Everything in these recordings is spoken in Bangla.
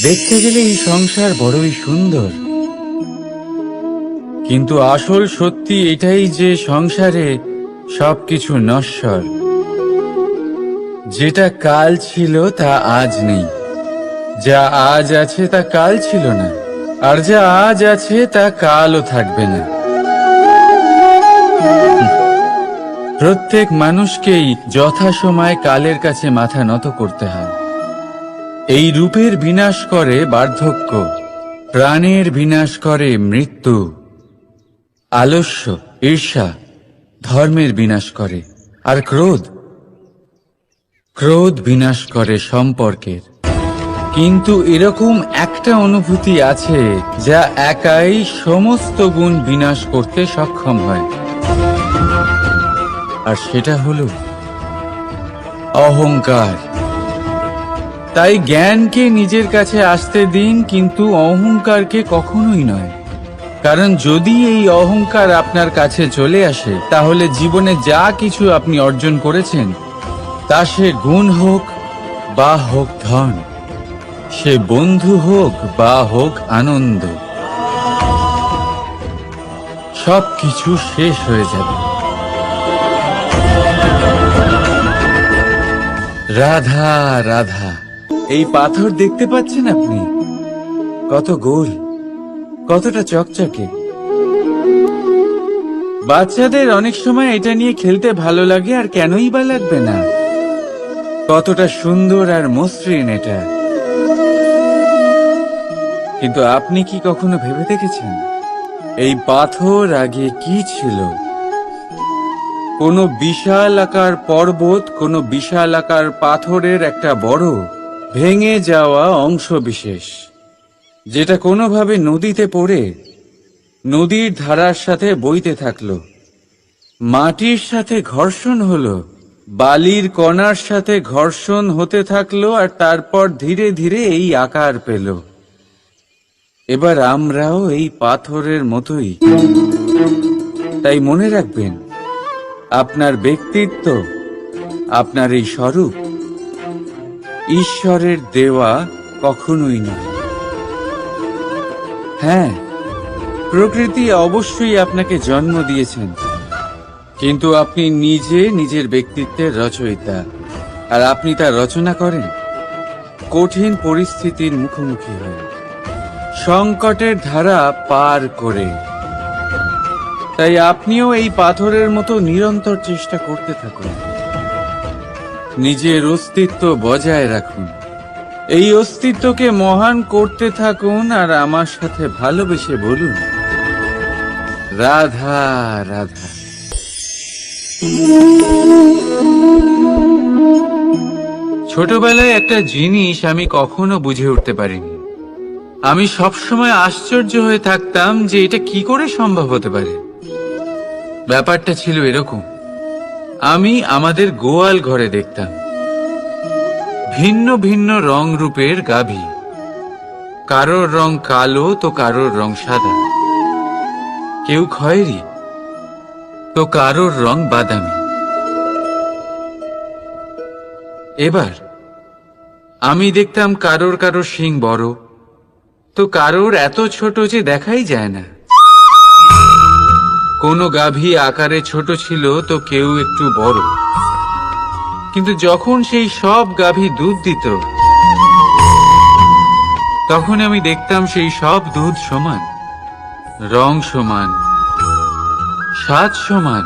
দেখতে গেলে এই সংসার বড়ই সুন্দর, কিন্তু আসল সত্যি এটাই যে সংসারে সবকিছু নশ্বর। যেটা কাল ছিল তা আজ নেই, যা আজ আছে তা কাল ছিল না, আর যা আজ আছে তা কালও থাকবে না। প্রত্যেক মানুষকেই যথাসময়ে কালের কাছে মাথা নত করতে হয়। এই রূপের বিনাশ করে বার্ধক্য, প্রাণের বিনাশ করে মৃত্যু, আলস্য, ঈর্ষা ধর্মের বিনাশ করে, আর ক্রোধ বিনাশ করে সম্পর্কের। কিন্তু এরকম একটা অনুভূতি আছে যা একাই সমস্ত গুণ বিনাশ করতে সক্ষম হয়, আর সেটা হলো অহংকার। তাই জ্ঞানকে নিজের কাছে আসতে দিন, কিন্তু অহংকারকে কখনোই নয়। কারণ যদি এই অহংকার আপনার কাছে চলে আসে, তাহলে জীবনে যা কিছু আপনি অর্জন করেছেন, তা সে গুণ হোক বা হোক ধন, সে বন্ধু হোক বা হোক আনন্দ, সবকিছু শেষ হয়ে যাবে। রাধা রাধা। এই পাথর দেখতে পাচ্ছেন আপনি? কত গোল, কতটা চকচকে। বাচ্চাদের অনেক সময় এটা নিয়ে খেলতে ভালো লাগে, আর কেনই বা লাগবে না। কতটা সুন্দর আর মসৃণ এটা। কিন্তু আপনি কি কখনো ভেবে দেখেছেন এই পাথর আগে কি ছিল? কোনো বিশাল আকার পর্বত, কোনো বিশাল আকার পাথরের একটা বড় ভেঙে যাওয়া অংশ বিশেষ, যেটা কোনোভাবে নদীতে পড়ে নদীর ধারার সাথে বইতে থাকলো, মাটির সাথে ঘর্ষণ হলো, বালির কণার সাথে ঘর্ষণ হতে থাকলো, আর তারপর ধীরে ধীরে এই আকার পেল। এবার আমরাও এই পাথরের মতোই। তাই মনে রাখবেন, আপনার ব্যক্তিত্ব, আপনার এই স্বরূপ ঈশ্বরের দেওয়া কখনোই নয়। হ্যাঁ, প্রকৃতি অবশ্যই আপনাকে জন্ম দিয়েছেন, কিন্তু আপনি নিজে নিজের ব্যক্তিত্বের রচয়িতা, আর আপনি তা রচনা করেন কঠিন পরিস্থিতির মুখোমুখি হয়ে, সংকটের ধারা পার করে। তাই আপনিও এই পাথরের মতো নিরন্তর চেষ্টা করতে থাকুন, নিজের অস্তিত্ব বজায় রাখুন, এই অস্তিত্বকে মহান করতে থাকুন, আর আমার সাথে ভালোবেসে বলুন, রাধা রাধা। ছোটবেলায় একটা জিনিস আমি কখনো বুঝে উঠতে পারিনি। আমি সবসময় আশ্চর্য হয়ে থাকতাম যে এটা কি করে সম্ভব হতে পারে। ব্যাপারটা ছিল এরকম, আমি আমাদের গোয়াল ঘরে দেখতাম ভিন্ন ভিন্ন রং রূপের গাভী। কারোর রং কালো তো কারোর রং সাদা, কেউ খয়েরি তো কারোর রং বাদামি। এবার আমি দেখতাম কারোর কারোর শিং বড় তো কারোর এত ছোট যে দেখাই যায় না। কোনো গাভী আকারে ছোট ছিল তো কেউ একটু বড়। কিন্তু যখন সেই সব গাভী দুধ দিত, তখন আমি দেখতাম সেই সব দুধ সমান, রং সমান, স্বাদ সমান,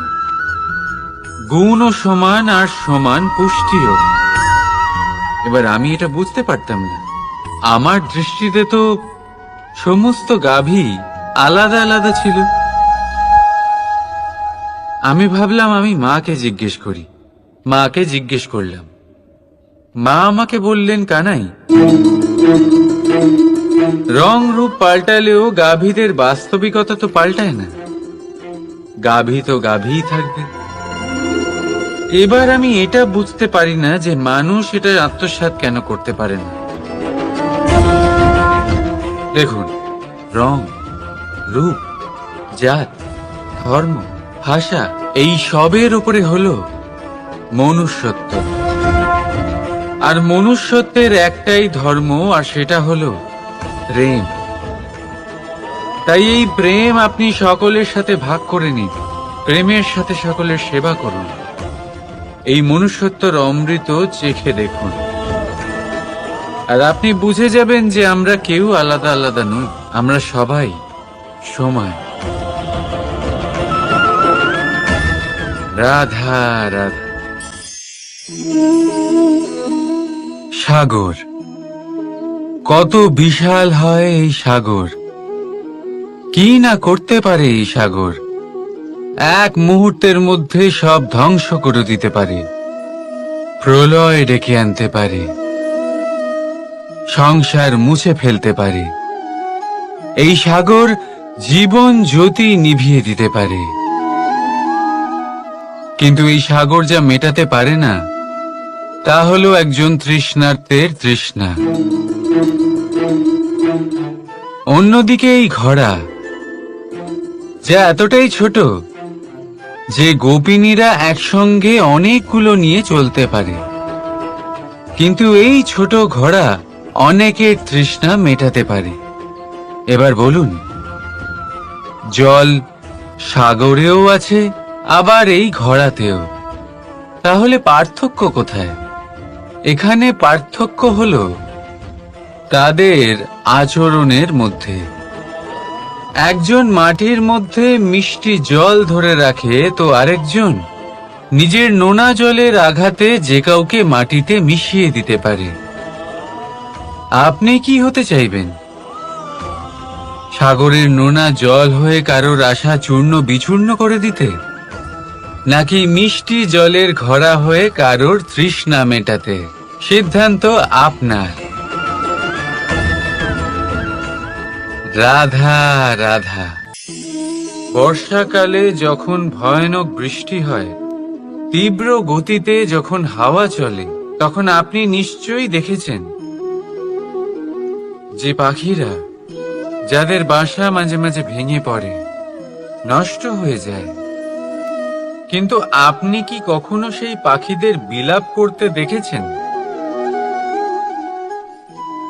গুণও সমান, আর সমান পুষ্টিও। এবার আমি এটা বুঝতে পারতাম না। আমার দৃষ্টিতে তো সমস্ত গাভী আলাদা আলাদা ছিল। আমি ভাবলাম আমি মাকে জিজ্ঞেস করি। মাকে জিজ্ঞেস করলাম। মা আমাকে বললেন, কানাই, রং রূপ পাল্টালেও গাভীদের বাস্তবিকতা তো পাল্টায় না। গাভী তো গাভীই থাকবে। এবার আমি এটা বুঝতে পারি না যে মানুষ এটা আত্মসাৎ কেন করতে পারে না। দেখুন, রং, রূপ, জাত, ধর্ম, ভাষা, এই সবের উপরে হলো মনুষ্যত্ব। আর মনুষ্যত্বের একটাই ধর্ম, আর সেটা হলো প্রেম। তাই এই প্রেম আপনি সকলের সাথে ভাগ করে নিন, প্রেমের সাথে সকলের সেবা করুন। এই মনুষ্যত্বর অমৃত চেখে দেখুন, আর আপনি বুঝে যাবেন যে আমরা কেউ আলাদা আলাদা নই, আমরা সবাই সমান। রাধা রাধা। সাগর, কত বিশাল হয় এই সাগর! কি না করতে পারে এই সাগর! এক মুহূর্তের মধ্যে সব ধ্বংস করে দিতে পারে, প্রলয় ডেকে আনতে পারে, সংসার মুছে ফেলতে পারে। এই সাগর জীবন জ্যোতি নিভিয়ে দিতে পারে। কিন্তু এই সাগর যা মেটাতে পারে না, তা হলো একজন তৃষ্ণার্তের তৃষ্ণা। অন্যদিকে এই ঘোড়া, যা এতটাই ছোট যে গোপিনীরা একসঙ্গে অনেকগুলো নিয়ে চলতে পারে, কিন্তু এই ছোট ঘোড়া অনেকের তৃষ্ণা মেটাতে পারে। এবার বলুন, জল সাগরেও আছে, আবার এই ঘোড়াতেও। তাহলে পার্থক্য কোথায়? এখানে পার্থক্য হলো তাদের আচরণের মধ্যে। একজন মাটির মধ্যে মিষ্টি জল ধরে রাখে, তো আরেকজন নিজের নোনা জলের আঘাতে যে কাউকে মাটিতে মিশিয়ে দিতে পারে। আপনি কি হতে চাইবেন? সাগরের নোনা জল হয়ে কারোর আশা চূর্ণ বিচূর্ণ করে দিতে, নাকি মিষ্টি জলের ঘোড়া হয়ে কারোর তৃষ্ণা মেটাতে? সিদ্ধান্ত আপনার। রাধা রাধা। বর্ষাকালে যখন ভয়ানক বৃষ্টি হয়, তীব্র গতিতে যখন হাওয়া চলে, তখন আপনি নিশ্চয়ই দেখেছেন যে পাখিরা, যাদের বাসা মাঝে মাঝে ভেঙে পড়ে, নষ্ট হয়ে যায়। কিন্তু আপনি কি কখনো সেই পাখিদের বিলাপ করতে দেখেছেন?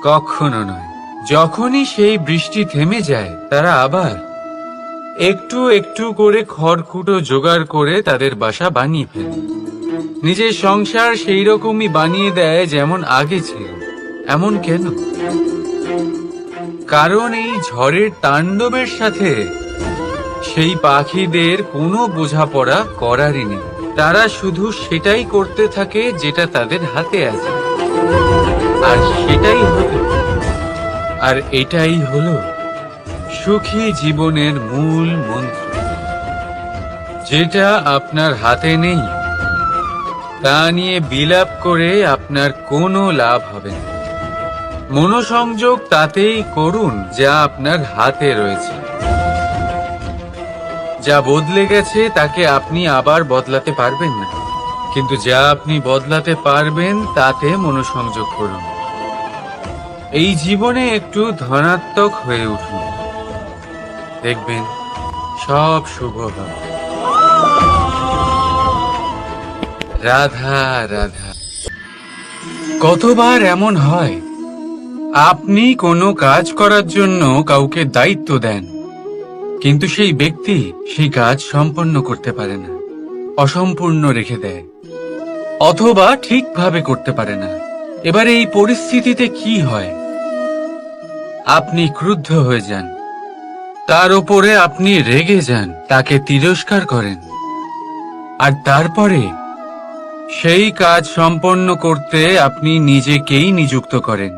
কখনো নয়। যখনই সেই বৃষ্টি থেমে যায়, তারা আবার একটু একটু করে খড়কুটো জোগাড় করে তাদের বাসা বানিয়ে ফেলে। নিজের সংসার সেই রকমই বানিয়ে দেয় যেমন আগে ছিল। এমন কেন? কারণ এই ঝড়ের তাণ্ডবের সাথে সেই পাখিদের কোনো বোঝাপড়া করারই নেই। তারা শুধু সেটাই করতে থাকে যেটা তাদের হাতে আছে, আর সেটাই হলো, আর এটাই হলো সুখী জীবনের মূল মন্ত্র। যেটা আপনার হাতে নেই, তা নিয়ে বিলাপ করে আপনার কোনো লাভ হবে না। মনোসংযোগ তাতেই করুন যা আপনার হাতে রয়েছে। যা বদলে গেছে তাকে আপনি আবার বদলাতে পারবেন না, কিন্তু যা আপনি বদলাতে পারবেন তাতে মনোসংযোগ করুন। এই জীবনে একটু ধনাত্মক হয়ে উঠুন, দেখবেন সব শুভ হবে। রাধা রাধা। কতবার এমন হয়, আপনি কোনো কাজ করার জন্য কাউকে দায়িত্ব দেন, কিন্তু সেই ব্যক্তি সেই কাজ সম্পন্ন করতে পারে না, অসম্পূর্ণ রেখে দেয়, অথবা ঠিকভাবে করতে পারে না। এবার এই পরিস্থিতিতে কি হয়? আপনি ক্রুদ্ধ হয়ে যান, তার উপরে আপনি রেগে যান, তাকে তিরস্কার করেন, আর তারপরে সেই কাজ সম্পন্ন করতে আপনি নিজেকেই নিযুক্ত করেন,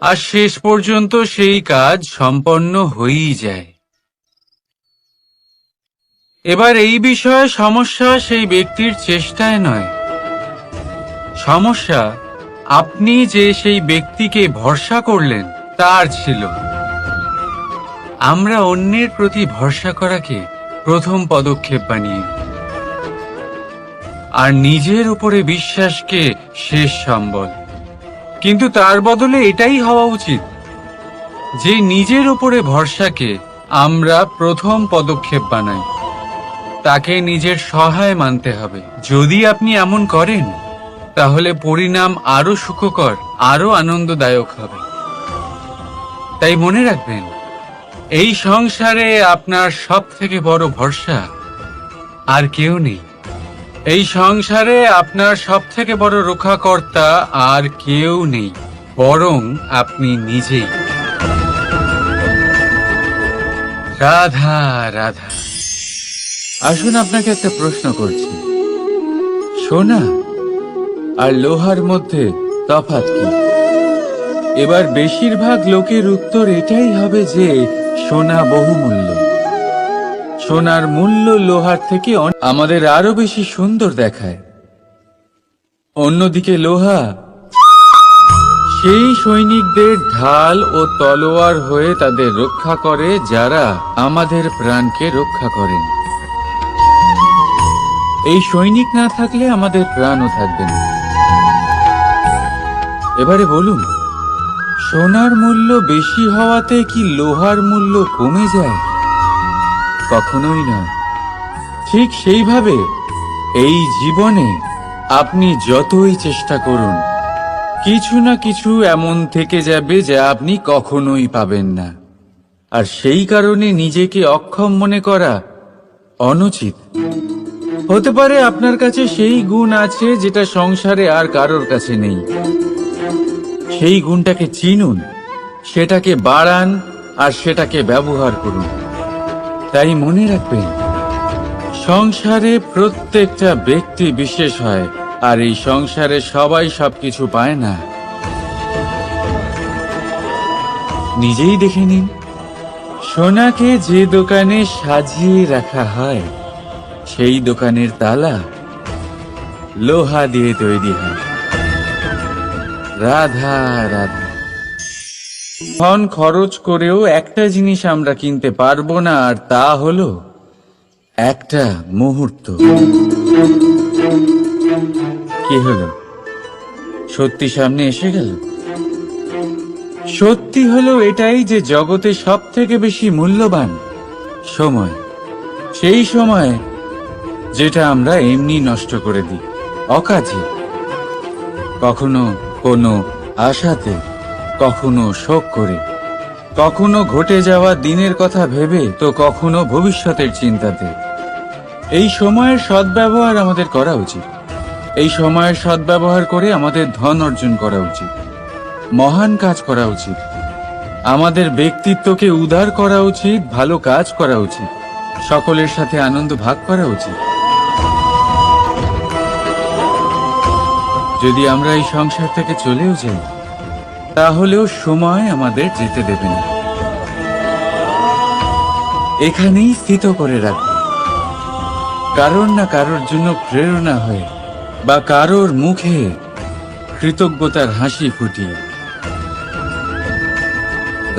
আর শেষ পর্যন্ত সেই কাজ সম্পন্ন হয়েই যায়। এবার এই বিষয়ে সমস্যা সেই ব্যক্তির চেষ্টায় নয়, সমস্যা আপনি যে সেই ব্যক্তিকে ভরসা করলেন তার ছিল। আমরা অন্যের প্রতি ভরসা করাকে প্রথম পদক্ষেপ বানিয়ে, আর নিজের উপরে বিশ্বাসকে শেষ সম্বল। কিন্তু তার বদলে এটাই হওয়া উচিত যে নিজের উপরে ভরসাকে আমরা প্রথম পদক্ষেপ বানাই, তাকে নিজের সহায় মানতে হবে। যদি আপনি এমন করেন, তাহলে পরিণাম আরো সুখকর, আরো আনন্দদায়ক হবে। তাই মনে রাখবেন, এই সংসারে আপনার সব থেকে বড় ভরসা আর কেউ নেই। এই সংসারে আপনার সব থেকে বড় রক্ষাকর্তা আর কেউ নেই, বরং আপনি নিজেই। রাধা রাধা। আসুন আপনাকে একটা প্রশ্ন করছি, সোনা আর লোহার মধ্যে তফাৎ কি? এবার বেশিরভাগ লোকের উত্তর এটাই হবে যে সোনা বহুমূল্য। সোনার মূল্য লোহার থেকে আমাদের আরো বেশি সুন্দর দেখায়। অন্যদিকে লোহা সেই সৈনিকদের ঢাল ও তলোয়ার হয়ে তাদের রক্ষা করে, যারা আমাদের প্রাণকে রক্ষা করেন। এই সৈনিক না থাকলে আমাদের প্রাণও থাকবে না। এবারে বলুন, সোনার মূল্য বেশি হওয়াতে কি লোহার মূল্য কমে যায়? কখনোই নয়। ঠিক সেইভাবে এই জীবনে আপনি যতই চেষ্টা করুন, কিছু না কিছু এমন থেকে যাবে যা আপনি কখনোই পাবেন না। আর সেই কারণে নিজেকে অক্ষম মনে করা অনুচিত। হতে পারে আপনার কাছে সেই গুণ আছে যেটা সংসারে আর কারোর কাছে নেই। সেই গুণটাকে চিনুন, সেটাকে বাড়ান আর সেটাকে ব্যবহার করুন। তাই মনে রাখবেন, সংসারে প্রত্যেকটা ব্যক্তি বিশেষ হয়, আর এই সংসারে সবাই সবকিছু পায় না। নিজেই দেখে নিন, সোনাকে যে দোকানে সাজিয়ে রাখা হয়, সেই দোকানের তালা লোহা দিয়ে তৈরি হয়। রাধা রাধা। ধন খরচ করেও একটা জিনিস আমরা কিনতে পারবো না, আর তা হলো একটা মুহূর্ত। কি হলো? সত্যি সামনে এসে গেল? সত্যি হলো এটাই যে জগতে সব থেকে বেশি মূল্যবান সময়, সেই সময় যেটা আমরা এমনি নষ্ট করে দিই অকাজে, কখনো কোনো আশাতে, কখনো শোক করে, কখনো ঘটে যাওয়া দিনের কথা ভেবে, তো কখনো ভবিষ্যতের চিন্তাতে। এই সময়ের সদ্ব্যবহার আমাদের করা উচিত। এই সময়ের সদ্ব্যবহার করে আমাদের ধন অর্জন করা উচিত, মহান কাজ করা উচিত, আমাদের ব্যক্তিত্বকে উদার করা উচিত, ভালো কাজ করা উচিত, সকলের সাথে আনন্দ ভাগ করা উচিত। যদি আমরা এই সংসার থেকে চলেও যাই, তাহলেও সময় আমাদের যেতে দেবে না। এখানেই স্থিত করে রাখবে, কারোর না কারোর জন্য প্রেরণা হয়ে, বা কারোর মুখে কৃতজ্ঞতার হাসি ফুটিয়ে।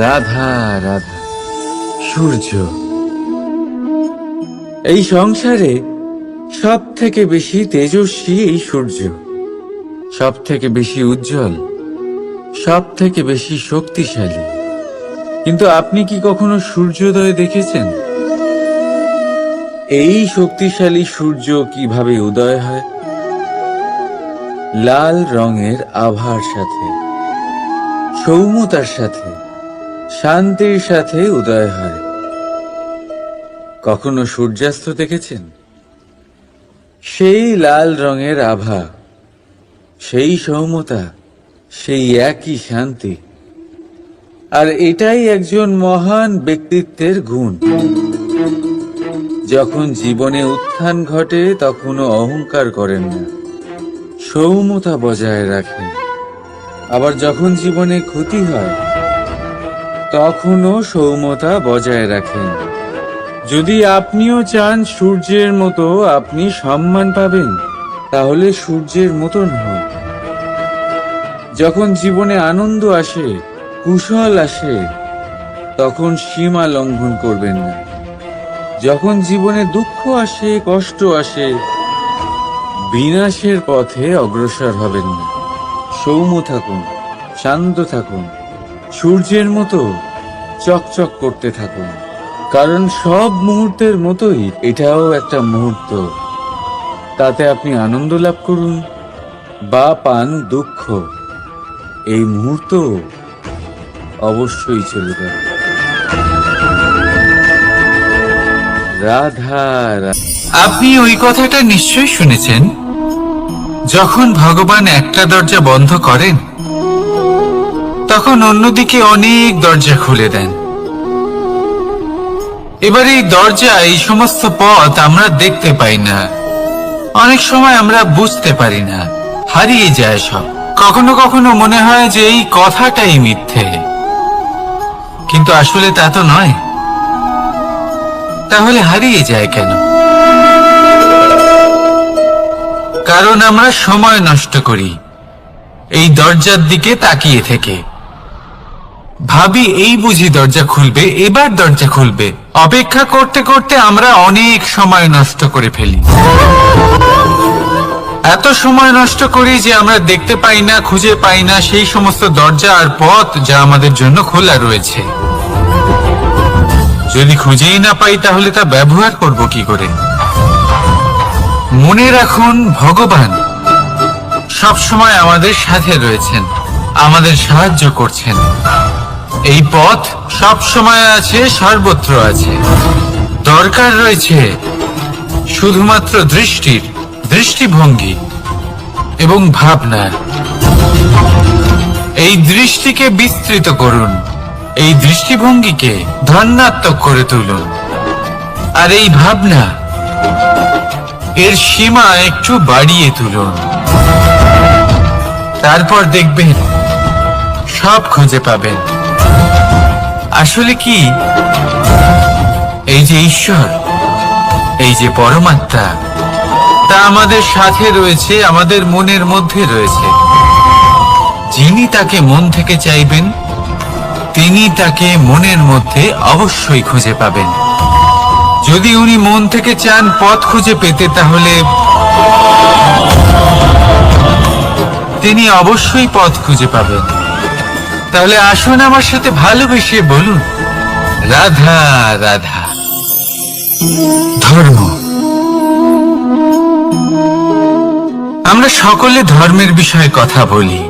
রাধা রাধা। সূর্য। এই সংসারে সব থেকে বেশি তেজস্বী এই সূর্য, সব থেকে বেশি উজ্জ্বল, সব থেকে বেশি শক্তিশালী। কিন্তু আপনি কি কখনো সূর্যোদয় দেখেছেন? এই শক্তিশালী সূর্য কিভাবে উদয় হয়? লাল রঙের আভার সাথে, সৌম্যতার সাথে, শান্তির সাথে উদয় হয়। কখনো সূর্যাস্ত দেখেছেন? সেই লাল রঙের আভা, সেই সৌম্যতা, সেই একই শান্তি। আর এটাই একজন মহান ব্যক্তিত্বের গুণ। যখন জীবনে উত্থান ঘটে, তখনও অহংকার করেন না, সৌম্যতা বজায় রাখেন। আবার যখন জীবনে ক্ষতি হয়, তখনও সৌম্যতা বজায় রাখেন। যদি আপনিও চান সূর্যের মতো আপনি সম্মান পাবেন, তাহলে সূর্যের মতন হন। যখন জীবনে আনন্দ আসে, কুশল আসে, তখন সীমা লঙ্ঘন করবেন না। যখন জীবনে দুঃখ আসে, কষ্ট আসে, বিনাশের পথে অগ্রসর হবেন না। সৌম্য থাকুন, শান্ত থাকুন, সূর্যের মতো চকচক করতে থাকুন। কারণ সব মুহূর্তের মতোই এটাও একটা মুহূর্ত। তাতে আপনি আনন্দ লাভ করুন, বা পান দুঃখ, এই মুহূর্ত অবশ্যই চলে যাবে। রাধা আপনি ওই কথাটা নিশ্চয়ই শুনেছেন, যখন ভগবান একটা দরজা বন্ধ করেন তখন অন্যদিকে অনেক দরজা খুলে দেন। এবার এই দরজা, এই সমস্ত পথ আমরা দেখতে পাই না, অনেক সময় আমরা বুঝতে পারি না, হারিয়ে যায় সব। কখনো কখনো মনে হয় যে এই কথাটাই মিথ্যে, কিন্তু আসলে তা তো নয়। তাহলে হারিয়ে যায় কেন? কারণ আমরা সময় নষ্ট করি এই দরজার দিকে তাকিয়ে থেকে। ভাবি এই বুঝি দরজা খুলবে, এবার দরজা খুলবে। অপেক্ষা করতে করতে আমরা অনেক সময় নষ্ট করে ফেলি। এত সময় নষ্ট করি যে আমরা দেখতে পাই না, খুঁজে পাই না সেই সমস্ত দরজা আর পথ যা আমাদের জন্য খোলা রয়েছে। যদি খুঁজেই না পাই তাহলে তা ব্যবহার করব কি করে? মনে রাখুন, ভগবান সব সময় আমাদের সাথে রয়েছেন, আমাদের সাহায্য করছেন। এই পথ সব সময় আছে, সর্বত্র আছে। দরকার রয়েছে শুধুমাত্র দৃষ্টির, দৃষ্টিভঙ্গি এবং ভাবনার। এই দৃষ্টিকে বিস্তৃত করুন, এই দৃষ্টিভঙ্গিকে ধনাত্মক করে তুলুন, আর এই ভাবনা, এর সীমা একটু বাড়িয়ে তুলুন। তারপর দেখবেন সব খুঁজে পাবেন। আসলে কি, এই যে ঈশ্বর, এই যে পরমাত্মা, তা আমাদের সাথে রয়েছে, আমাদের মনের মধ্যে রয়েছে। যিনি তাকে মন থেকে চাইবেন তিনি তাকে মনের মধ্যে অবশ্যই খুঁজে পাবেন। যদি উনি মন থেকে চান পথ খুঁজে পেতে, তাহলে তিনি অবশ্যই পথ খুঁজে পাবেন। তাহলে আসুন আমার সাথে ভালোবেসে বলুন, রাধা রাধা। ধর্ম, আমরা সকলে ধর্মের বিষয়ে কথা বলি,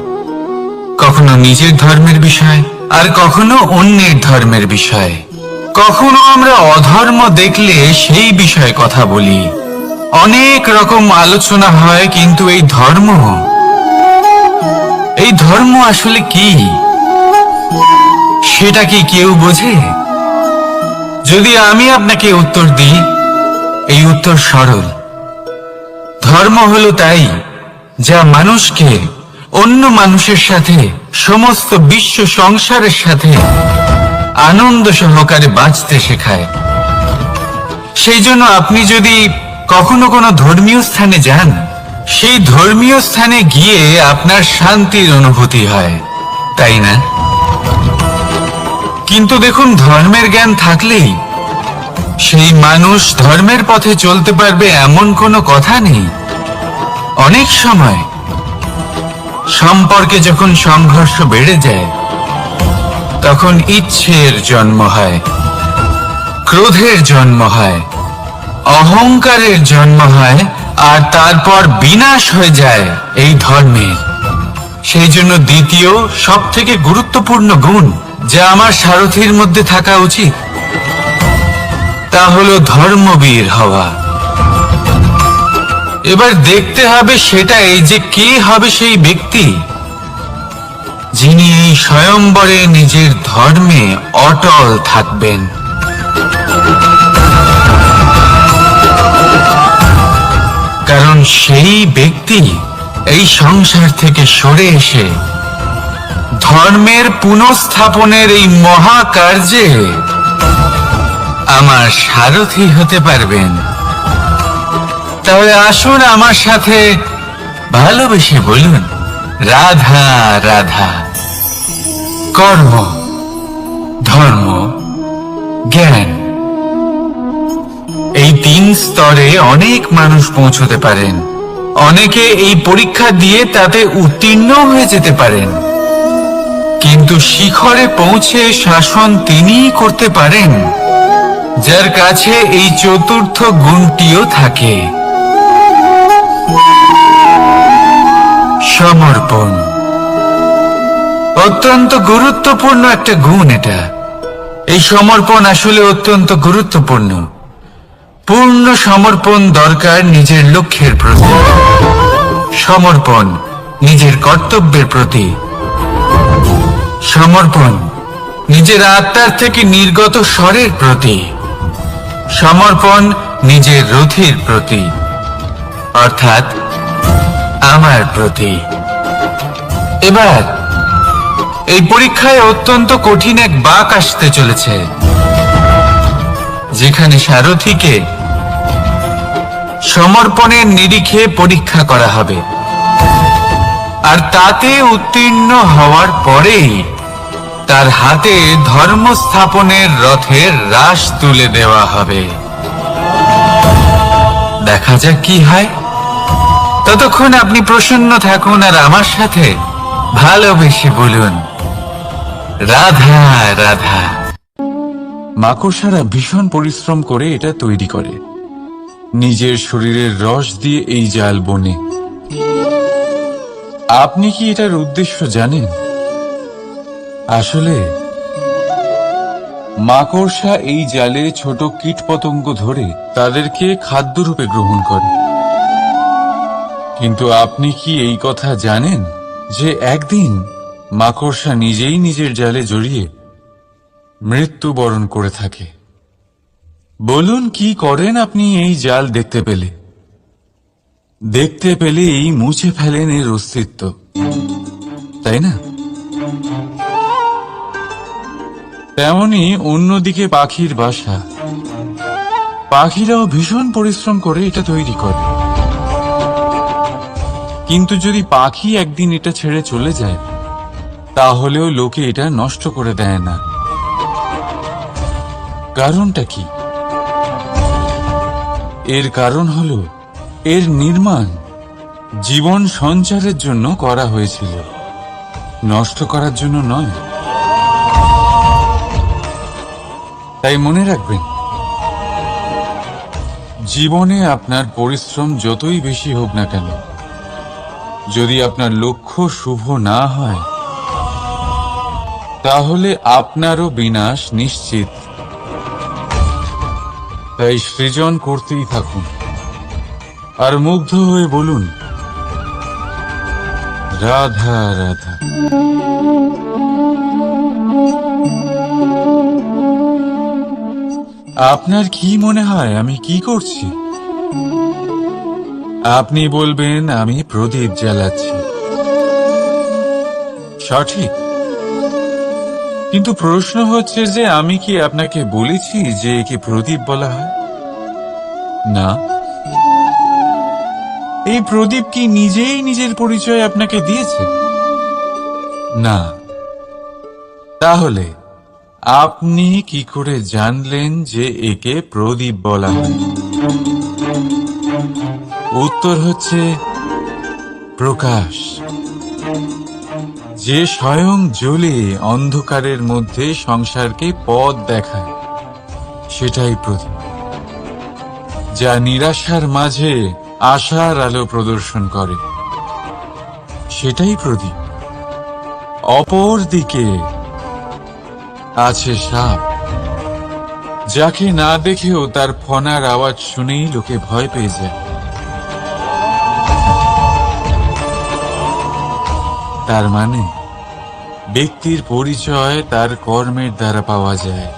কখনো নিজের ধর্মের বিষয়, আর কখনো অন্যের ধর্মের বিষয়। কখনো আমরা অধর্ম দেখলে সেই বিষয়ে কথা বলি। অনেক রকম আলোচনা হয়, কিন্তু এই ধর্ম আসলে কি, সেটা কি কেউ বোঝে? যদি আমি আপনাকে উত্তর দিই, এই উত্তর সরল। ধর্ম হলো তাই যা মানুষকে অন্য মানুষের সাথে, সমস্ত বিশ্ব সংসারের সাথে আনন্দ সহকারে বাঁচতে শেখায়। সেই জন্য আপনি যদি কখনো কোনো ধর্মীয় স্থানে যান, সেই ধর্মীয় স্থানে গিয়ে আপনার শান্তির অনুভূতি হয়, তাই না? কিন্তু দেখুন, ধর্মের জ্ঞান থাকলেই সেই মানুষ ধর্মের পথে চলতে পারবে এমন কোনো কথা নেই। অনেক সময় সম্পর্কে যখন সংঘর্ষ বেড়ে যায়, তখন ইচ্ছের জন্ম হয়, ক্রোধের জন্ম হয়, অহংকারের জন্ম হয়, আর তারপর বিনাশ হয়ে যায় এই ধর্মের। সেই জন্য দ্বিতীয় সব থেকে গুরুত্বপূর্ণ গুণ যা আমার সারথীর মধ্যে থাকা উচিত, তা হলো ধর্মবীর হওয়া। এবার দেখতে হবে সেটাই যে কে হবে সেই ব্যক্তি যিনি এই স্বয়ম্বরে নিজের ধর্মে অটল থাকবেন। কারণ সেই ব্যক্তি এই সংসার থেকে সরে এসে ধর্মের পুনঃস্থাপনের এই মহাকার্যে আমার সারথী হতে পারবেন। তাহলে আসুন আমার সাথে ভালোবেসে বলুন, রাধা রাধা। কর্ম, ধর্ম, জ্ঞান, এই তিন স্তরে অনেক মানুষ পৌঁছতে পারেন। অনেকে এই পরীক্ষা দিয়ে তাতে উত্তীর্ণ হয়ে যেতে পারেন, কিন্তু শিখরে পৌঁছে শাসন তিনিই করতে পারেন যার কাছে এই চতুর্থ গুণটিও থাকে। সমর্পণ। অত্যন্ত গুরুত্বপূর্ণ একটা গুণ এটা। এই সমর্পণ আসলে অত্যন্ত গুরুত্বপূর্ণ। পূর্ণ সমর্পণ দরকার নিজের লক্ষ্যের প্রতি, সমর্পণ নিজের কর্তব্যের প্রতি, সমর্পণ নিজের আত্মার থেকে নির্গত স্বরের প্রতি, সমর্পণ নিজের রথির প্রতি, অর্থাৎ আমার প্রতি। এবার এই পরীক্ষায় অত্যন্ত কঠিন এক বাঁক আসতে চলেছে, যেখানে সারথীকে সমর্পণের নিরিখে পরীক্ষা করা হবে, আর তাতে উত্তীর্ণ হওয়ার পরেই তার হাতে ধর্ম স্থাপনের রথের রাশ তুলে দেওয়া হবে। দেখা যাক কি হয়। ততক্ষণ আপনি প্রসন্ন থাকুন আর আমার সাথে ভালোবেসে বলুন, রাধা রাধা। মাকড়সারা ভীষণ পরিশ্রম করে এটা তৈরি করে, নিজের শরীরের রস দিয়ে এই জাল বনে। আপনি কি এটার উদ্দেশ্য জানেন? আসলে মাকড়সা এই জালে ছোট কীটপতঙ্গ ধরে তাদেরকে খাদ্যরূপে গ্রহণ করে। কিন্তু আপনি কি এই কথা জানেন যে একদিন মাকড়সা নিজেই নিজের জালে জড়িয়ে মৃত্যুবরণ করে থাকে? বলুন, কি করেন আপনি এই জাল দেখতে পেলে? দেখতে পেলেই মুছে ফেলেন এর অস্তিত্ব, তাই না? তেমনি অন্যদিকে পাখির বাসা, পাখিরাও ভীষণ পরিশ্রম করে এটা তৈরি করে। কিন্তু যদি পাখি একদিন এটা ছেড়ে চলে যায়, তাহলেও লোকে এটা নষ্ট করে দেয় না। কারণটা কি? এর কারণ হলো এর নির্মাণ জীবন সঞ্চারের জন্য করা হয়েছিল, নষ্ট করার জন্য নয়। তাই মনে রাখবেন, জীবনে আপনার পরিশ্রম যতই বেশি হোক না কেন, যদি আপনার লক্ষ্য শুভ না হয়, তাহলে আপনারও বিনাশ নিশ্চিত। তাই সৃজন করতেই থাকুন আর মুগ্ধ হয়ে বলুন, রাধা রাধা। আপনার কি মনে হয় আমি কি করছি? আপনি বলবেন আমি প্রদীপ জ্বালাচ্ছি। সঠিক, কিন্তু প্রশ্ন হচ্ছে যে আমি কি আপনাকে বলেছি যে একে প্রদীপ বলা হয়? না। এই প্রদীপ কি নিজেই নিজের পরিচয় আপনাকে দিয়েছে? না। তাহলে আপনি কি করে জানলেন যে একে প্রদীপ বলা হয়? উত্তর হচ্ছে প্রকাশ, যে স্বয়ং জ্বলে অন্ধকারের মধ্যে সংসারকে পথ দেখায়, সেটাই প্রদীপ। যা নিরাশার মাঝে আশার আলো প্রদর্শন করে, সেটাই প্রদীপ। অপর দিকে আছে সাপ, যাকে না দেখেও তার ফনার আওয়াজ শুনেই লোকে ভয় পেয়ে যায়। তার মানে ব্যক্তির পরিচয় তার কর্মের দ্বারা পাওয়া যায়।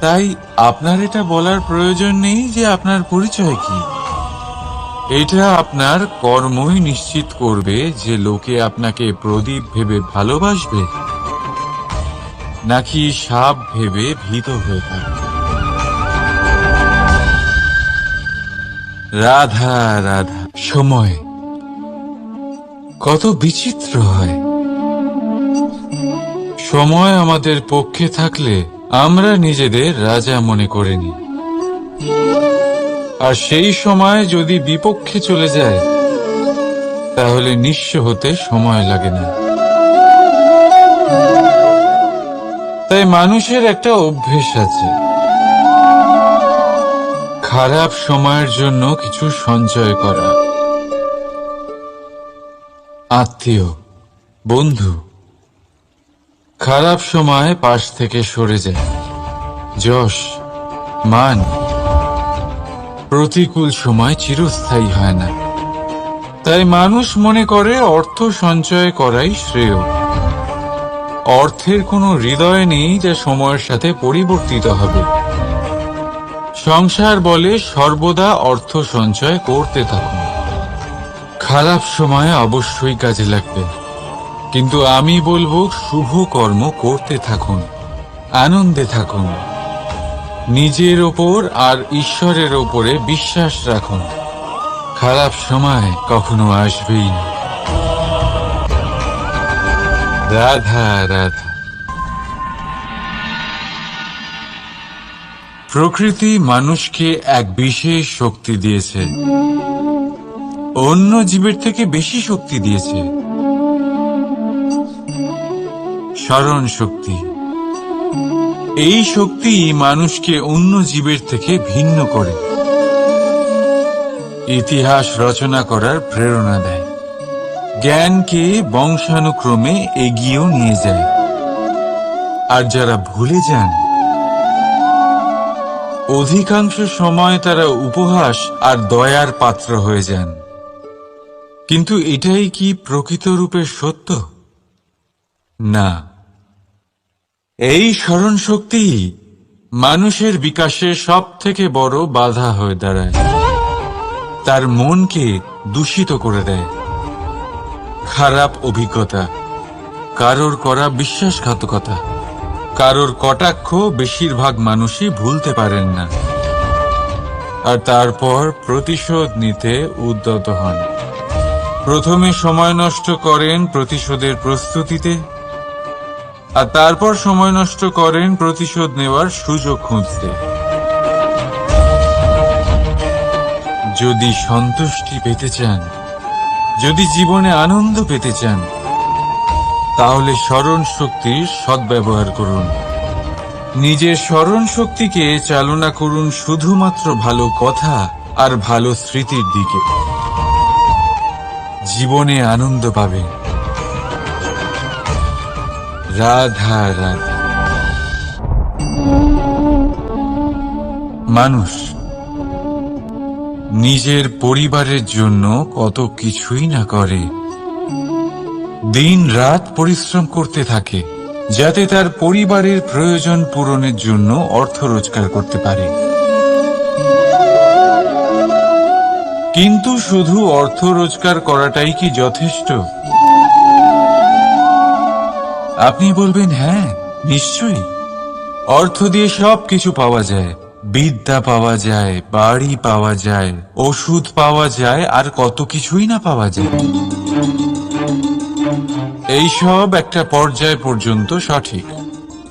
তাই আপনার এটা বলার প্রয়োজন নেই যে আপনার পরিচয় কি। এটা আপনার কর্মই নিশ্চিত করবে যে লোকে আপনাকে প্রদীপ ভেবে ভালোবাসবে নাকি সাপ ভেবে ভীত হয়ে থাকবে। রাধা রাধা। সময় কত বিচিত্র হয়। সময় আমাদের পক্ষে থাকলে আমরা নিজেদের রাজা মনে করে নিই, আর সেই সময় যদি বিপক্ষে চলে যায়, তাহলে নিঃস্ব হতে সময় লাগে না। তাই মানুষের একটা অভ্যেস আছে, খারাপ সময়ের জন্য কিছু সঞ্চয় করা। আত্মীয়, বন্ধু খারাপ সময় পাশ থেকে সরে যায়। যশ, মান প্রতিকূল সময় চিরস্থায়ী হয় না। তাই মানুষ মনে করে অর্থ সঞ্চয় করাই শ্রেয়। অর্থের কোনো হৃদয় নেই যা সময়ের সাথে পরিবর্তিত হবে। সংসার বলে সর্বদা অর্থ সঞ্চয় করতে থাকুন। খারাপ সময়ে অবশ্যই কাজে লাগবে, কিন্তু আমি বলবো শুভ কর্ম করতে থাকুন, আনন্দে থাকুন, নিজের ওপর আর ঈশ্বরের ওপরে বিশ্বাস রাখুন। খারাপ সময় কখনো আসবেই না। রাধা রাধা। প্রকৃতি মানুষকে এক বিশেষ শক্তি দিয়েছে, অন্য জীবের থেকে বেশি শক্তি দিয়েছে। স্মরণ শক্তি। এই শক্তি মানুষকে অন্য জীবের থেকে ভিন্ন করে, ইতিহাস রচনা করার প্রেরণা দেয়, জ্ঞানকে বংশানুক্রমে এগিয়েও নিয়ে যায়। আর যারা ভুলে যান, অধিকাংশ সময় তারা উপহাস আর দয়ার পাত্র হয়ে যান। কিন্তু এটাই কি প্রকৃত রূপে সত্য? না। এই স্মরণ শক্তি মানুষের বিকাশে সব থেকে বড় বাধা হয়ে দাঁড়ায়। তার মনকে দূষিত করে দেয়। খারাপ অভিজ্ঞতা, কারোর করা বিশ্বাসঘাতকতা, কারোর কটাক্ষ বেশিরভাগ মানুষই ভুলতে পারেন না, আর তারপর প্রতিশোধ নিতে উদ্যত হন। প্রথমে সময় নষ্ট করেন প্রতিশোধের প্রস্তুতিতে, আর তারপর সময় নষ্ট করেন প্রতিশোধ নেওয়ার সুযোগ খুঁজতে। যদি সন্তুষ্টি পেতে চান, যদি জীবনে আনন্দ পেতে চান, তাহলে স্মরণ শক্তির সদ্ব্যবহার করুন। নিজের স্মরণ শক্তিকে চালনা করুন শুধুমাত্র ভালো কথা আর ভালো স্মৃতির দিকে। জীবনে আনন্দ পাবেন। রাধা রাধা। মানুষ নিজের পরিবারের জন্য কত কিছুই না করে, দিন রাত পরিশ্রম করতে থাকে যাতে তার পরিবারের প্রয়োজন পূরণের জন্য অর্থ রোজগার করতে পারে। কিন্তু শুধু অর্থ রোজগার করাটাই কি যথেষ্ট? আপনি বলবেন, হ্যাঁ নিশ্চয়ই, অর্থ দিয়ে সব কিছু পাওয়া যায়। বিদ্যা পাওয়া যায়, বাড়ি পাওয়া যায়, ওষুধ পাওয়া যায়, আর কত কিছুই না পাওয়া যায়। এইসব একটা পর্যায় পর্যন্ত সঠিক,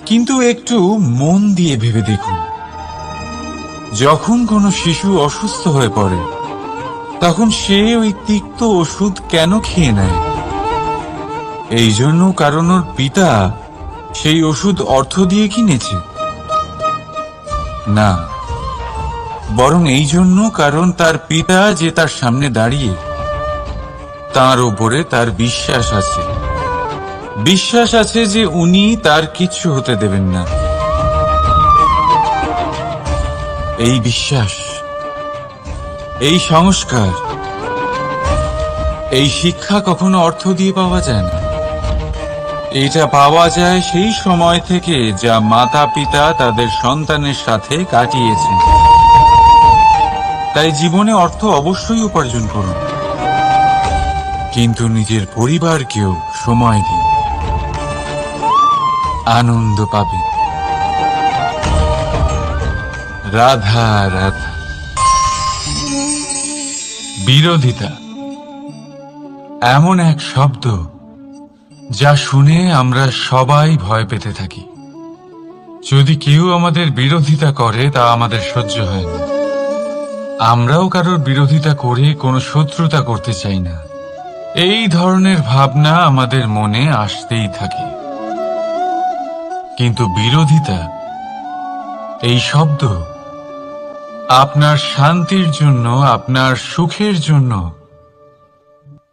কিন্তু একটু মন দিয়ে ভেবে দেখুন, যখন কোনো শিশু অসুস্থ হয়ে পড়ে তখন সে ওই তিক্ত ওষুধ কেন খেয়ে নেয়? এই জন্য কারণ ওর পিতা সেই ওষুধ অর্থ দিয়ে কিনেছে? না, বরং এই জন্য কারণ তার পিতা যে তার সামনে দাঁড়িয়ে, তার ওপরে তার বিশ্বাস আছে। বিশ্বাস আছে যে উনি তার কিচ্ছু হতে দেবেন না। এই বিশ্বাস, এই সংস্কার, এই শিক্ষা কখনো অর্থ দিয়ে পাওয়া যায় না। এটা পাওয়া যায় সেই সময় থেকে যা মাতা পিতা তাদের সন্তানের সাথে কাটিয়েছেন। তাই জীবনে অর্থ অবশ্যই উপার্জন করুন, কিন্তু নিজের পরিবারকেও সময় দিন, আনন্দ পাবেন। রাধা রাধা। বিরোধিতা এমন এক শব্দ যা শুনে আমরা সবাই ভয় পেতে থাকি। যদি কেউ আমাদের বিরোধিতা করে তা আমাদের সহ্য হয় না। আমরাও কারোর বিরোধিতা করে কোনো শত্রুতা করতে চাই না। এই ধরনের ভাবনা আমাদের মনে আসতেই থাকে। কিন্তু বিরোধিতা, এই শব্দ আপনার শান্তির জন্য, আপনার সুখের জন্য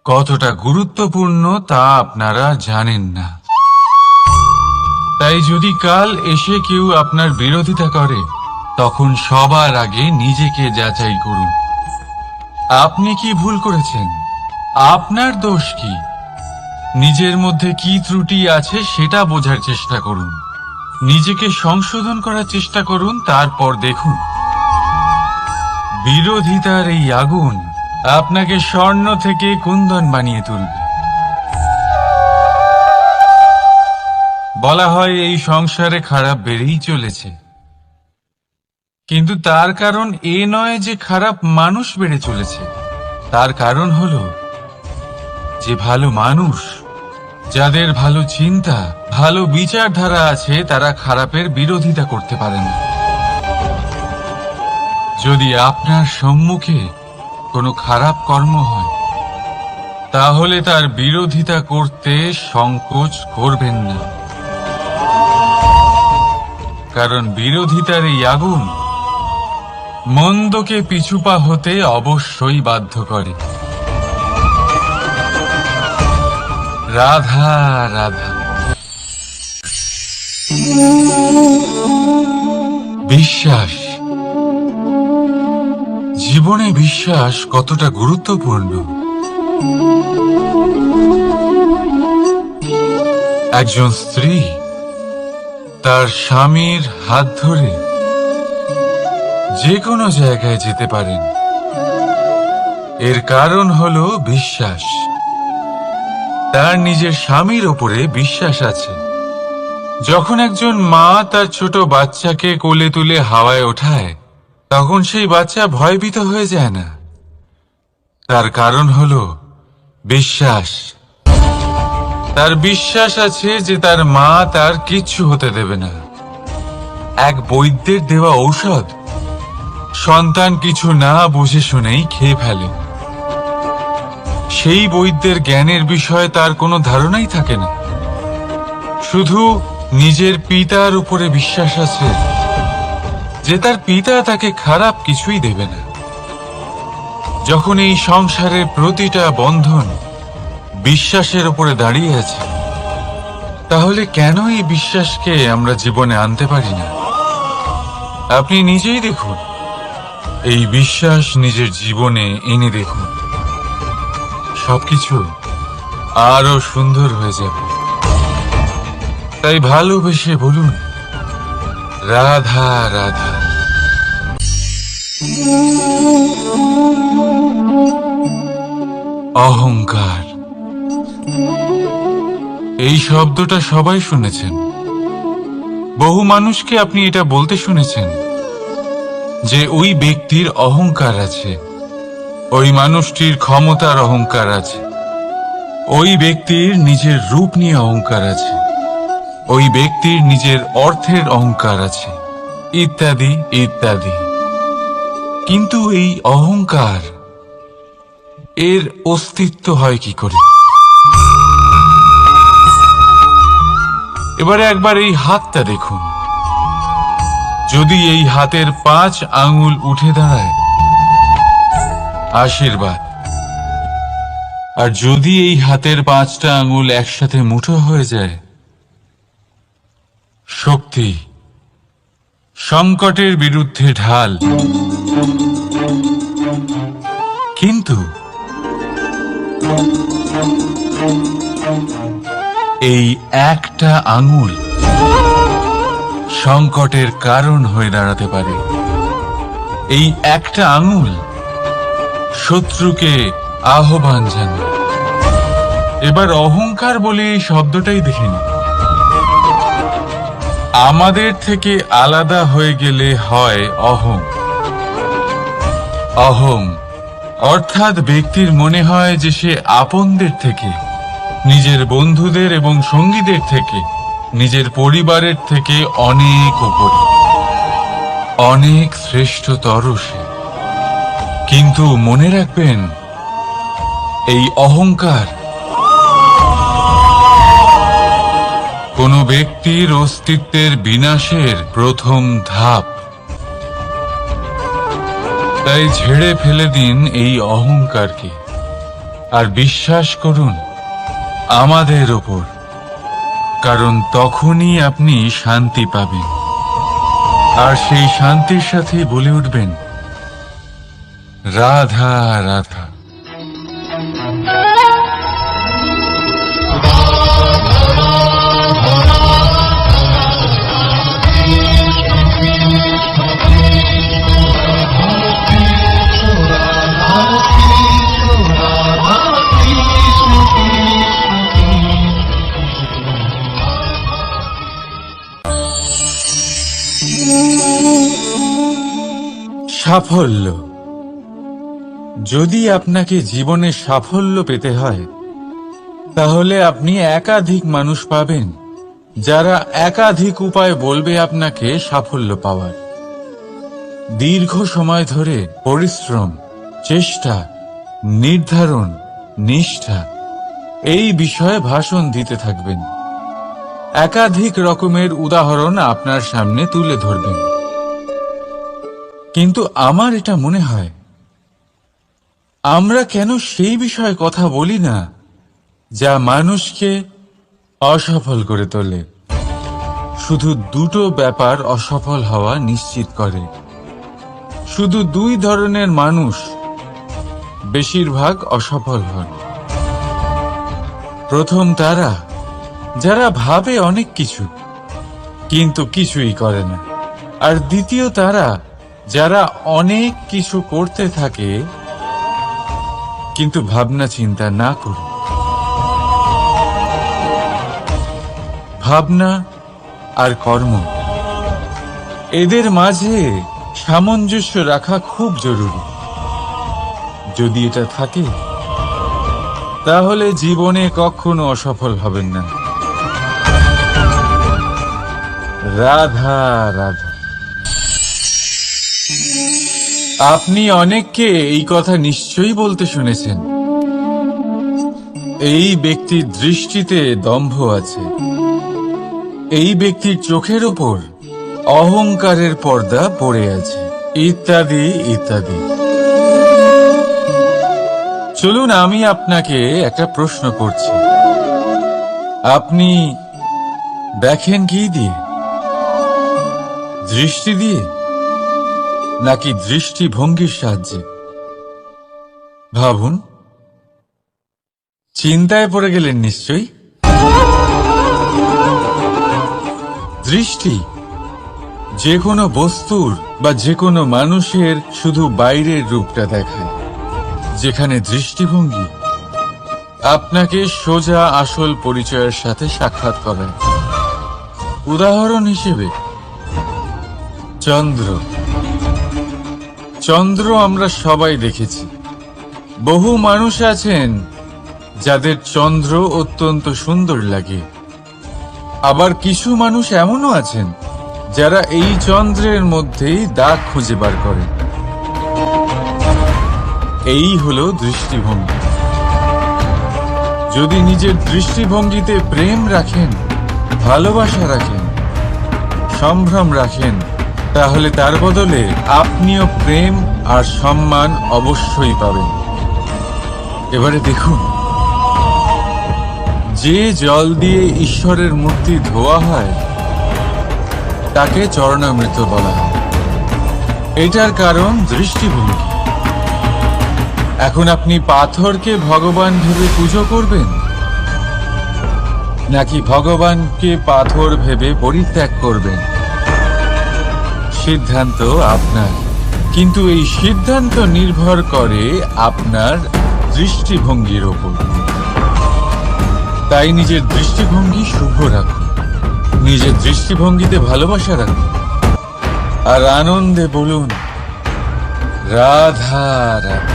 কতটা গুরুত্বপূর্ণ তা আপনারা জানেন না। তাই যদি কাল এসে কেউ আপনার বিরোধিতা করে, তখন সবার আগে নিজেকে যাচাই করুন। আপনি কি ভুল করেছেন? আপনার দোষ কি? নিজের মধ্যে কি ত্রুটি আছে সেটা বোঝার চেষ্টা করুন। নিজেকে সংশোধন করার চেষ্টা করুন, তারপর দেখুন বিরোধিতার এই আগুন আপনাকে স্বর্ণ থেকে কুন্দন বানিয়ে তুলবে। বলা হয় এই সংসারে খারাপ বেড়েই চলেছে, কিন্তু তার কারণ এ নয় যে খারাপ মানুষ বেড়ে চলেছে। তার কারণ হলো যে ভালো মানুষ, যাদের ভালো চিন্তা, ভালো বিচারধারা আছে, তারা খারাপের বিরোধিতা করতে পারে না। যদি আপনার সম্মুখে কোনো খারাপ কর্ম হয়, তাহলে তার বিরোধিতা করতে সংকোচ করবেন না, কারণ বিরোধিতার এই আগুন মন্দকে পিছুপা হতে অবশ্যই বাধ্য করে। রাধা রাধা। বিশ্বাস, জীবনে বিশ্বাস কতটা গুরুত্বপূর্ণ। একজন স্ত্রী তার স্বামীর হাত ধরে যে কোনো জায়গায় যেতে পারেন, এর কারণ হলো বিশ্বাস। তার নিজের স্বামীর ওপরে বিশ্বাস আছে। যখন একজন মা তার ছোট বাচ্চাকে কোলে তুলে হাওয়ায় ওঠায়, তখন সেই বাচ্চা ভয়ভীত হয়ে যায় না। তার কারণ হলো বিশ্বাস। তার বিশ্বাস আছে যে তার মা তার কিচ্ছু হতে দেবে না। এক বৈদ্যের দেওয়া ঔষধ সন্তান কিছু না বুঝে শুনেই খেয়ে ফেলে। সেই বৈদ্যের জ্ঞানের বিষয়ে তার কোনো ধারণাই থাকে না, শুধু নিজের পিতার উপরে বিশ্বাস আছে যে তার পিতা তাকে খারাপ কিছুই দেবে না। যখন এই সংসারের প্রতিটা বন্ধন বিশ্বাসের উপরে দাঁড়িয়ে আছে, তাহলে কেন এই বিশ্বাসকে আমরা জীবনে আনতে পারি না? আপনি নিজেই দেখুন, এই বিশ্বাস নিজের জীবনে এনে দেখুন, সবকিছু আরো সুন্দর হয়ে যাবে। তাই ভালোবেসে বলুন, রাধা রাধা। অহংকার, এই শব্দটা সবাই শুনেছেন। বহু মানুষকে আপনি এটা বলতে শুনেছেন যে ওই ব্যক্তির অহংকার আছে, ওই মানুষটির ক্ষমতার অহংকার আছে, ওই ব্যক্তির নিজের রূপ নিয়ে অহংকার আছে, ওই ব্যক্তির নিজের অর্থের অহংকার আছে, ইত্যাদি ইত্যাদি। কিন্তু এই অহংকার, এর অস্তিত্ব হয় কি করে? এবারে একবার এই হাতটা দেখুন। যদি এই হাতের 5 আঙ্গুল উঠে দাঁড়ায়, আশীর্বাদ। আর যদি এই হাতের 5টা আঙ্গুল একসাথে মুঠো হয়ে যায়, শক্তি, সংকটের বিরুদ্ধে ঢাল। কিন্তু এই একটা আঙুল সংকটের কারণ হয়ে দাঁড়াতে পারে। এই একটা আঙুল শত্রুকে আহ্বান জানায়। এবার অহংকার বলে এই শব্দটাই দেখে নিন। আমাদের থেকে আলাদা হয়ে গেলে হয় অহং। অহং অর্থাৎ ব্যক্তির মনে হয় যে সে আপনদের থেকে, নিজের বন্ধুদের এবং সঙ্গীদের থেকে, নিজের পরিবারের থেকে অনেক উপরে, অনেক শ্রেষ্ঠতর সে। কিন্তু মনে রাখবেন, এই অহংকার কোনো ব্যক্তির অস্তিত্বের বিনাশের প্রথম ধাপ। তাই ঝেড়ে ফেলে দিন এই অহংকারকে। আর বিশ্বাস করুন আমাদের ওপর, কারণ তখনই আপনি শান্তি পাবেন। আর সেই শান্তির সাথে বলে উঠবেন, রাধা রাধা। সাফল্য। যদি আপনাকে জীবনে সাফল্য পেতে হয়, তাহলে আপনি একাধিক মানুষ পাবেন যারা একাধিক উপায় বলবে আপনাকে সাফল্য পাওয়ার। দীর্ঘ সময় ধরে পরিশ্রম, চেষ্টা, নির্ধারণ, নিষ্ঠা এই বিষয়ে ভাষণ দিতে থাকবেন। একাধিক রকমের উদাহরণ আপনার সামনে তুলে ধরবেন। কিন্তু আমার এটা মনে হয়, আমরা কেন সেই বিষয়ে কথা বলি না যা মানুষকে অসফল করে তোলে? শুধু দুটো ব্যাপার অসফল হওয়া নিশ্চিত করে। শুধু দুই ধরনের মানুষ বেশিরভাগ অসফল হন। প্রথম তারা যারা ভাবে অনেক কিছু কিন্তু কিছুই করে না, আর দ্বিতীয় তারা যারা অনেক কিছু করতে থাকে কিন্তু ভাবনা চিন্তা না করে। ভাবনা আর কর্ম, এদের মাঝে সামঞ্জস্য রাখা খুব জরুরি। যদি এটা থাকে, তাহলে জীবনে কখনো অসফল হবেন না। রাধা রাধা। আপনি অনেককে এই কথা নিশ্চয়ই বলতে শুনেছেন, এই ব্যক্তির দৃষ্টিতে দম্ভ আছে, এই ব্যক্তির চোখের ওপর অহংকারের পর্দা পড়ে আছে, ইত্যাদি ইত্যাদি। চলুন আমি আপনাকে একটা প্রশ্ন করছি, আপনি দেখেন কি দিয়ে? দৃষ্টি দিয়ে নাকি দৃষ্টিভঙ্গির সাহায্যে? ভাবুন। চিন্তায় পড়ে গেলেন নিশ্চয়ই। দৃষ্টি যে কোনো বস্তুর বা যে কোনো মানুষের শুধু বাইরের রূপটা দেখায়, যেখানে দৃষ্টিভঙ্গি আপনাকে সোজা আসল পরিচয়ের সাথে সাক্ষাৎ করায়। উদাহরণ হিসেবে চন্দ্র। চন্দ্র আমরা সবাই দেখেছি। বহু মানুষ আছেন যাদের চন্দ্র অত্যন্ত সুন্দর লাগে, আবার কিছু মানুষ এমনও আছেন যারা এই চন্দ্রের মধ্যেই দাগ খুঁজে বার করেন। এই হলো দৃষ্টিভঙ্গি। যদি নিজের দৃষ্টিভঙ্গিতে প্রেম রাখেন, ভালোবাসা রাখেন, সম্ভ্রম রাখেন, তাহলে তার বদলে আপনিও প্রেম আর সম্মান অবশ্যই পাবেন। এবারে দেখুন, যে জল দিয়ে ঈশ্বরের মূর্তি ধোয়া হয় তাকে চরণামৃত বলা হয়। এটার কারণ দৃষ্টিভঙ্গি। এখন আপনি পাথরকে ভগবান ভেবে পুজো করবেন, নাকি ভগবানকে পাথর ভেবে পরিত্যাগ করবেন? সিদ্ধান্ত আপনার, কিন্তু এই সিদ্ধান্ত নির্ভর করে আপনার দৃষ্টিভঙ্গির ওপর। তাই নিজের দৃষ্টিভঙ্গি শুভ রাখুন, নিজের দৃষ্টিভঙ্গিতে ভালোবাসা রাখুন, আর আনন্দে বলুন রাধা রাধা।